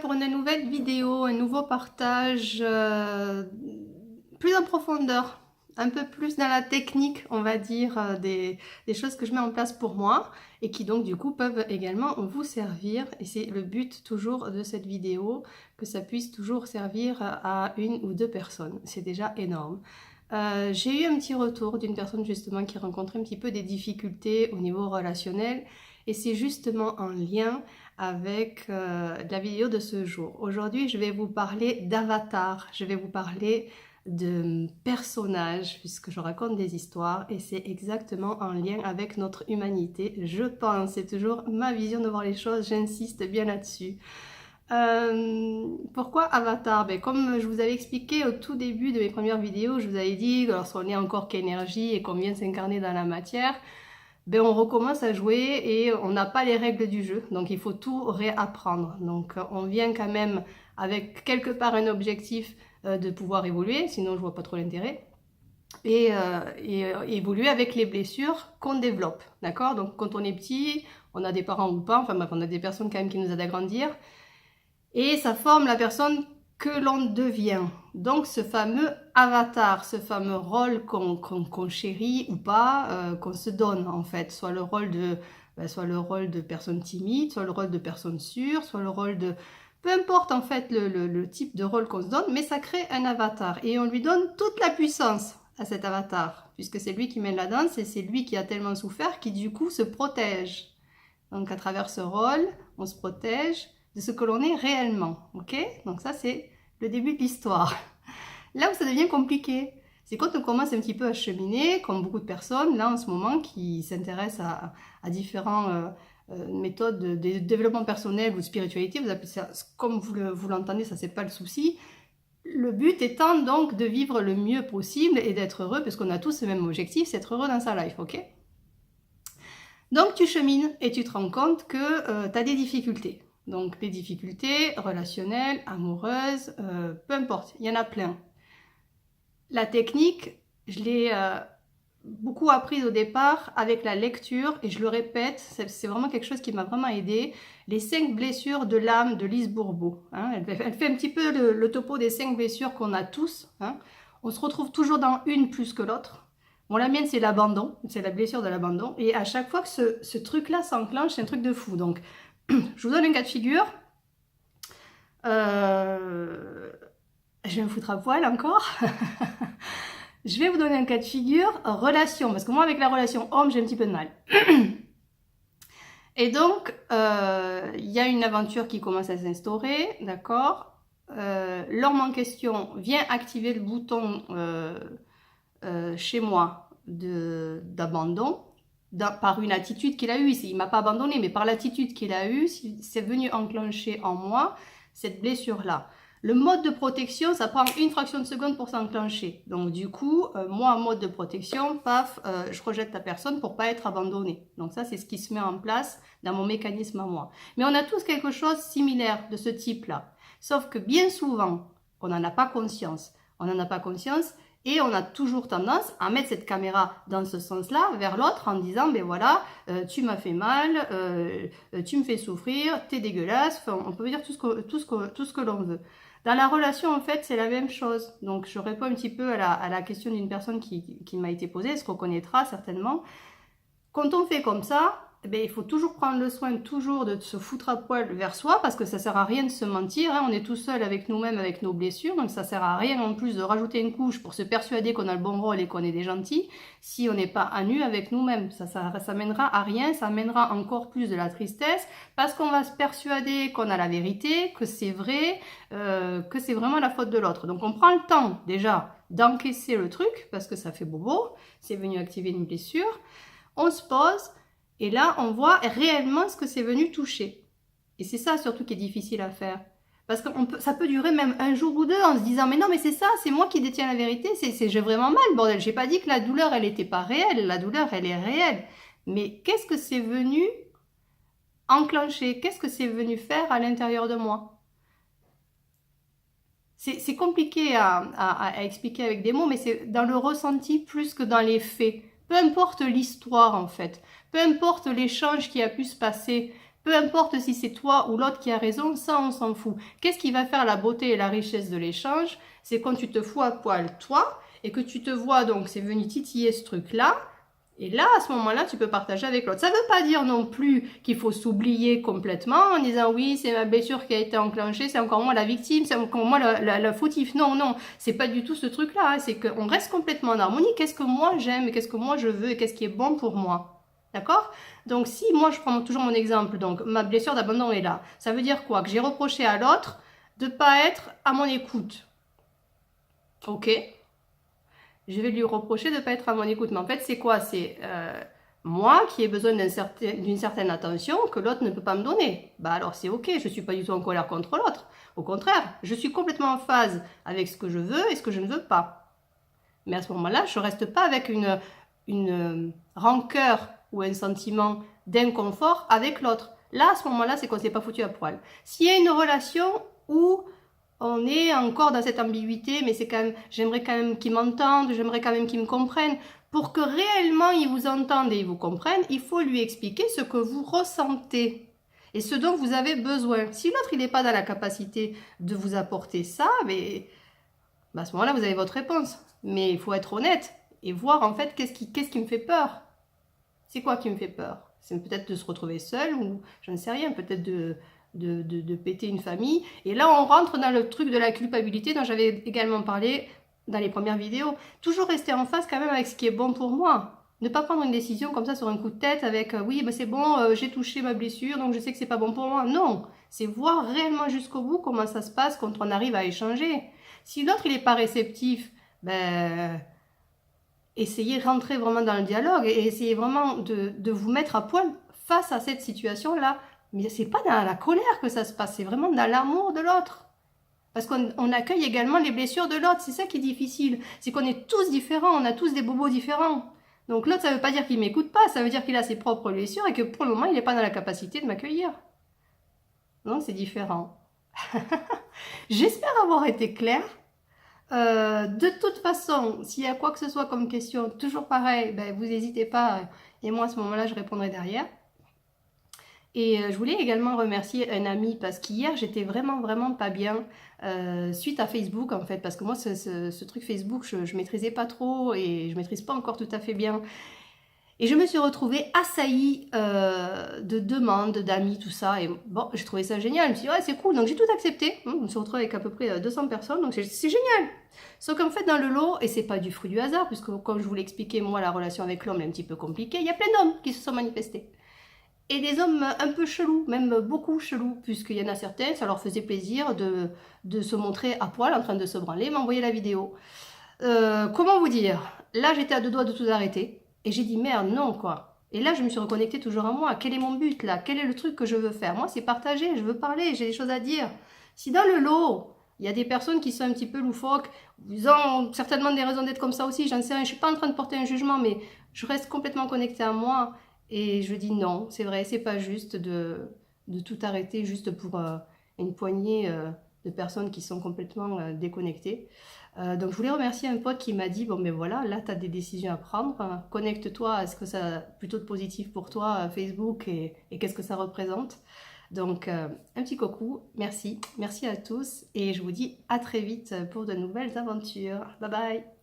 Pour une nouvelle vidéo, un nouveau partage plus en profondeur, un peu plus dans la technique, on va dire, des choses que je mets en place pour moi et qui donc du coup peuvent également vous servir. Et c'est le but toujours de cette vidéo, que ça puisse toujours servir à une ou deux personnes. C'est déjà énorme. J'ai eu un petit retour d'une personne justement qui rencontrait un petit peu des difficultés au niveau relationnel et c'est justement en lien avec la vidéo de ce jour. Aujourd'hui, je vais vous parler d'avatar, je vais vous parler de personnages puisque je raconte des histoires et c'est exactement en lien avec notre humanité, je pense. C'est toujours ma vision de voir les choses, j'insiste bien là-dessus. Pourquoi Avatar? Comme je vous avais expliqué au tout début de mes premières vidéos, je vous avais dit que lorsqu'on n'est encore qu'énergie et qu'on vient s'incarner dans la matière, on recommence à jouer et on n'a pas les règles du jeu, donc il faut tout réapprendre. Donc on vient quand même avec quelque part un objectif de pouvoir évoluer, sinon je vois pas trop l'intérêt. Et évoluer avec les blessures qu'on développe, d'accord? Donc quand on est petit, on a des parents ou pas, enfin bref, on a des personnes quand même qui nous aident à grandir, et ça forme la personne que l'on devient. Donc ce fameux avatar, ce fameux rôle qu'on chérit ou pas, qu'on se donne en fait, soit le rôle de personne timide, soit le rôle de personne sûre, soit le rôle de... Peu importe en fait le type de rôle qu'on se donne, mais ça crée un avatar et on lui donne toute la puissance à cet avatar, puisque c'est lui qui mène la danse et c'est lui qui a tellement souffert qui du coup se protège. Donc à travers ce rôle, on se protège de ce que l'on est réellement, ok? Donc ça c'est le début de l'histoire. Là où ça devient compliqué, c'est quand on commence un petit peu à cheminer, comme beaucoup de personnes là en ce moment qui s'intéressent à différentes méthodes de développement personnel ou de spiritualité, vous appelez ça comme vous l'entendez, ça c'est pas le souci. Le but étant donc de vivre le mieux possible et d'être heureux, parce qu'on a tous le même objectif, c'est être heureux dans sa life, ok? Donc tu chemines et tu te rends compte que tu as des difficultés. Donc les difficultés relationnelles, amoureuses, peu importe, il y en a plein. La technique, je l'ai beaucoup apprise au départ avec la lecture et je le répète, c'est vraiment quelque chose qui m'a vraiment aidé. Les 5 blessures de l'âme de Lise Bourbeau. Hein, elle fait un petit peu le topo des 5 blessures qu'on a tous. Hein. On se retrouve toujours dans une plus que l'autre. Bon, la mienne, c'est l'abandon, c'est la blessure de l'abandon. Et à chaque fois que ce truc-là s'enclenche, c'est un truc de fou. Donc, je vous donne un cas de figure. Je vais me foutre à poil encore. Je vais vous donner un cas de figure, relation. Parce que moi, avec la relation homme, j'ai un petit peu de mal. Et donc, il y a une aventure qui commence à s'instaurer, d'accord? L'homme en question vient activer le bouton chez moi d'abandon par une attitude qu'il a eue. Il ne m'a pas abandonné, mais par l'attitude qu'il a eue, c'est venu enclencher en moi cette blessure-là. Le mode de protection, ça prend une fraction de seconde pour s'enclencher. Donc du coup, moi en mode de protection, paf, je rejette la personne pour pas être abandonnée. Donc ça, c'est ce qui se met en place dans mon mécanisme à moi. Mais on a tous quelque chose de similaire de ce type-là. Sauf que bien souvent, on n'en a pas conscience. On n'en a pas conscience et on a toujours tendance à mettre cette caméra dans ce sens-là, vers l'autre, en disant, ben voilà, tu m'as fait mal, tu me fais souffrir, t'es dégueulasse, enfin, on peut dire tout ce que l'on veut. Dans la relation, en fait, c'est la même chose. Donc, je réponds un petit peu à la question d'une personne qui m'a été posée, elle se reconnaîtra certainement. Quand on fait comme ça, il faut toujours prendre le soin toujours de se foutre à poil vers soi parce que ça sert à rien de se mentir. Hein. On est tout seul avec nous-mêmes, avec nos blessures. Donc ça sert à rien en plus de rajouter une couche pour se persuader qu'on a le bon rôle et qu'on est des gentils si on n'est pas à nu avec nous-mêmes. Ça mènera à rien, ça mènera encore plus de la tristesse parce qu'on va se persuader qu'on a la vérité, que c'est vrai, que c'est vraiment la faute de l'autre. Donc on prend le temps déjà d'encaisser le truc parce que ça fait bobo, c'est venu activer une blessure. On se pose et là, on voit réellement ce que c'est venu toucher. Et c'est ça surtout qui est difficile à faire. Parce que ça peut durer même un jour ou deux en se disant « Mais non, mais c'est ça, c'est moi qui détiens la vérité, j'ai vraiment mal, bordel. J'ai pas dit que la douleur, elle n'était pas réelle. La douleur, elle est réelle. Mais qu'est-ce que c'est venu enclencher? Qu'est-ce que c'est venu faire à l'intérieur de moi ?» C'est compliqué à expliquer avec des mots, mais c'est dans le ressenti plus que dans les faits. Peu importe l'histoire en fait, peu importe l'échange qui a pu se passer, Peu importe si c'est toi ou l'autre qui a raison, ça on s'en fout. Qu'est-ce qui va faire la beauté et la richesse de l'échange? C'est quand tu te fous à poil toi et que tu te vois, donc c'est venu titiller ce truc-là. Et là, à ce moment-là, tu peux partager avec l'autre. Ça ne veut pas dire non plus qu'il faut s'oublier complètement en disant oui, c'est ma blessure qui a été enclenchée, c'est encore moi la victime, c'est encore moi la fautif. Non, non, c'est pas du tout ce truc-là. Hein. C'est qu'on reste complètement en harmonie. Qu'est-ce que moi j'aime, qu'est-ce que moi je veux et qu'est-ce qui est bon pour moi. D'accord? Donc si moi je prends toujours mon exemple, donc ma blessure d'abandon est là. Ça veut dire quoi? Que j'ai reproché à l'autre de ne pas être à mon écoute. Ok? Je vais lui reprocher de ne pas être à mon écoute. Mais en fait, c'est quoi? C'est moi qui ai besoin d'une certaine attention que l'autre ne peut pas me donner. Bah alors c'est ok, je ne suis pas du tout en colère contre l'autre. Au contraire, je suis complètement en phase avec ce que je veux et ce que je ne veux pas. Mais à ce moment-là, je ne reste pas avec une rancœur ou un sentiment d'inconfort avec l'autre. Là, à ce moment-là, c'est qu'on ne s'est pas foutu à poil. S'il y a une relation où on est encore dans cette ambiguïté, mais c'est quand même, j'aimerais quand même qu'ils m'entendent, j'aimerais quand même qu'ils me comprennent. Pour que réellement ils vous entendent et ils vous comprennent, il faut lui expliquer ce que vous ressentez et ce dont vous avez besoin. Si l'autre il n'est pas dans la capacité de vous apporter ça, mais à ce moment-là vous avez votre réponse. Mais il faut être honnête et voir en fait qu'est-ce qui me fait peur. C'est quoi qui me fait peur? C'est peut-être de se retrouver seul ou je ne sais rien, peut-être de péter une famille. Et là, on rentre dans le truc de la culpabilité dont j'avais également parlé dans les premières vidéos. Toujours rester en face quand même avec ce qui est bon pour moi. Ne pas prendre une décision comme ça sur un coup de tête avec oui, ben c'est bon, j'ai touché ma blessure, donc je sais que c'est pas bon pour moi. Non, c'est voir réellement jusqu'au bout comment ça se passe quand on arrive à échanger. Si l'autre il n'est pas réceptif, ben essayez de rentrer vraiment dans le dialogue et essayez vraiment de vous mettre à poil face à cette situation-là. Mais c'est pas dans la colère que ça se passe, c'est vraiment dans l'amour de l'autre. Parce qu'on accueille également les blessures de l'autre, c'est ça qui est difficile. C'est qu'on est tous différents, on a tous des bobos différents. Donc l'autre, ça ne veut pas dire qu'il ne m'écoute pas, ça veut dire qu'il a ses propres blessures et que pour le moment, il n'est pas dans la capacité de m'accueillir. Donc c'est différent. J'espère avoir été claire. De toute façon, s'il y a quoi que ce soit comme question, toujours pareil, ben, vous n'hésitez pas, et moi à ce moment-là, je répondrai derrière. Et je voulais également remercier un ami parce qu'hier, j'étais vraiment pas bien suite à Facebook en fait, parce que moi, ce truc Facebook, je maîtrisais pas trop et je maîtrise pas encore tout à fait bien. Et je me suis retrouvée assaillie de demandes, d'amis, tout ça. Et bon, j'ai trouvé ça génial. Je me suis dit, ouais, c'est cool. Donc j'ai tout accepté. Je me suis retrouvée avec à peu près 200 personnes. Donc c'est génial. Sauf qu'en fait, dans le lot, et c'est pas du fruit du hasard, puisque comme je vous l'ai expliqué, moi, la relation avec l'homme est un petit peu compliquée. Il y a plein d'hommes qui se sont manifestés. Et des hommes un peu chelous, même beaucoup chelous, puisqu'il y en a certains, ça leur faisait plaisir de se montrer à poil en train de se branler, m'envoyer la vidéo. Comment vous dire? Là, j'étais à deux doigts de tout arrêter. Et j'ai dit, merde, non, quoi. Et là, je me suis reconnectée toujours à moi. Quel est mon but, là? Quel est le truc que je veux faire? Moi, c'est partager, je veux parler, j'ai des choses à dire. Si dans le lot, il y a des personnes qui sont un petit peu loufoques, ils ont certainement des raisons d'être comme ça aussi, j'en sais rien, je suis pas en train de porter un jugement, mais je reste complètement connectée à moi. Et je dis non, c'est vrai, c'est pas juste de tout arrêter juste pour une poignée de personnes qui sont complètement déconnectées. Donc je voulais remercier un pote qui m'a dit, bon ben voilà, là tu as des décisions à prendre, connecte-toi à ce que ça a plutôt de positif pour toi, Facebook, et qu'est-ce que ça représente. Donc un petit coucou, merci à tous, et je vous dis à très vite pour de nouvelles aventures. Bye bye.